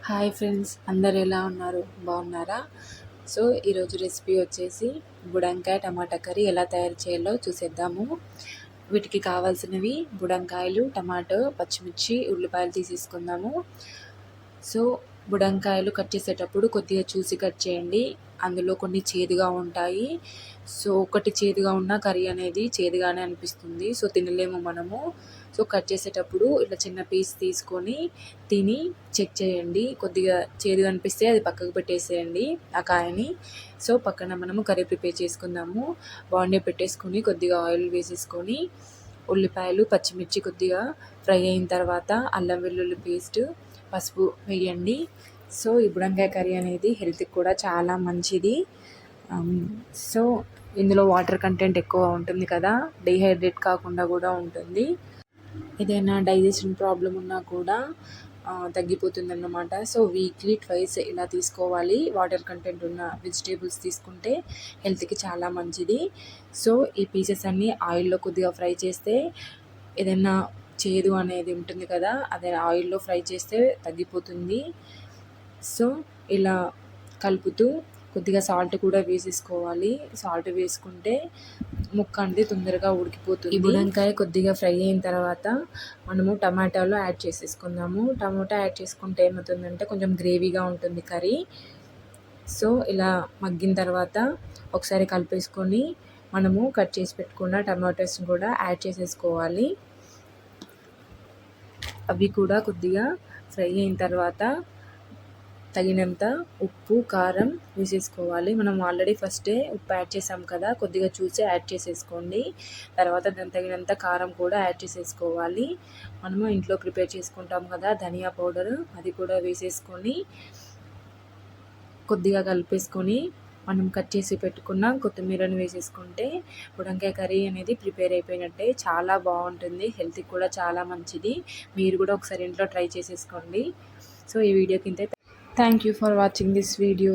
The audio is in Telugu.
హాయ్ ఫ్రెండ్స్, అందరు ఎలా ఉన్నారు? బాగున్నారా? సో ఈరోజు రెసిపీ వచ్చేసి బుడంకాయ టమాటా కర్రీ ఎలా తయారు చేయాలో చూసేద్దాము. వీటికి కావాల్సినవి బుడంకాయలు, టమాటో, పచ్చిమిర్చి, ఉల్లిపాయలు తీసేసుకుందాము. సో బుడంకాయలు కట్ చేసేటప్పుడు కొద్దిగా చూసి కట్ చేయండి. అందులో కొన్ని చేదుగా ఉంటాయి. సో ఒకటి చేదుగా ఉన్న కర్రీ అనేది చేదుగానే అనిపిస్తుంది. సో తినలేము మనము. సో కట్ చేసేటప్పుడు ఇట్లా చిన్న పీస్ తీసుకొని తిని చెక్ చేయండి. కొద్దిగా చేదుగా అనిపిస్తే అది పక్కకు పెట్టేసేయండి ఆ కాయని. సో పక్కన మనము కర్రీ ప్రిపేర్ చేసుకుందాము. బాండీ పెట్టేసుకొని కొద్దిగా ఆయిల్ వేసేసుకొని ఉల్లిపాయలు, పచ్చిమిర్చి కొద్దిగా ఫ్రై అయిన తర్వాత అల్లం వెల్లుల్లి పేస్ట్, పసుపు వేయండి. సో ఈ బుడంకాయ కర్రీ అనేది హెల్త్కి కూడా చాలా మంచిది. సో ఇందులో వాటర్ కంటెంట్ ఎక్కువ ఉంటుంది కదా, డిహైడ్రేట్ కాకుండా కూడా ఉంటుంది. ఏదైనా డైజెషన్ ప్రాబ్లం ఉన్నా కూడా తగ్గిపోతుందన్నమాట. సో వీక్లీ ట్వైస్ ఇలా తీసుకోవాలి. వాటర్ కంటెంట్ ఉన్న వెజిటేబుల్స్ తీసుకుంటే హెల్త్కి చాలా మంచిది. సో ఈ పీసెస్ అన్నీ ఆయిల్లో కొద్దిగా ఫ్రై చేస్తే ఏదైనా చేదు అనేది ఉంటుంది కదా, అదే ఆయిల్లో ఫ్రై చేస్తే తగ్గిపోతుంది. సో ఇలా కలుపుతూ కొద్దిగా సాల్ట్ కూడా వేసేసుకోవాలి. సాల్ట్ వేసుకుంటే ముక్క అనేది తొందరగా ఉడికిపోతుంది. ఈ బుడంకాయ కొద్దిగా ఫ్రై అయిన తర్వాత మనము టమాటాలు యాడ్ చేసేసుకుందాము. టమాటా యాడ్ చేసుకుంటే ఏమవుతుందంటే కొంచెం గ్రేవీగా ఉంటుంది కర్రీ. సో ఇలా మగ్గిన తర్వాత ఒకసారి కలిపేసుకొని మనము కట్ చేసి పెట్టుకున్న టమాటోస్ని కూడా యాడ్ చేసేసుకోవాలి. అవి కూడా కొద్దిగా ఫ్రై అయిన తర్వాత తగినంత ఉప్పు, కారం వేసేసుకోవాలి. మనం ఆల్రెడీ ఫస్టే ఉప్పు యాడ్ చేసాం కదా, కొద్దిగా చూసి యాడ్ చేసేసుకోండి. తర్వాత దానికి తగినంత కారం కూడా యాడ్ చేసేసుకోవాలి. మనము ఇంట్లో ప్రిపేర్ చేసుకుంటాం కదా ధనియా పౌడర్, అది కూడా వేసేసుకొని కొద్దిగా కలిపేసుకొని మనం కట్ చేసి పెట్టుకున్న కొత్తిమీరను వేసేసుకుంటే బుడంకాయ కర్రీ అనేది ప్రిపేర్ అయిపోయినట్టే. చాలా బాగుంటుంది, హెల్త్కి కూడా చాలా మంచిది. మీరు కూడా ఒకసారి ఇంట్లో ట్రై చేసేసుకోండి. సో ఈ వీడియో కింద thank you for watching this video.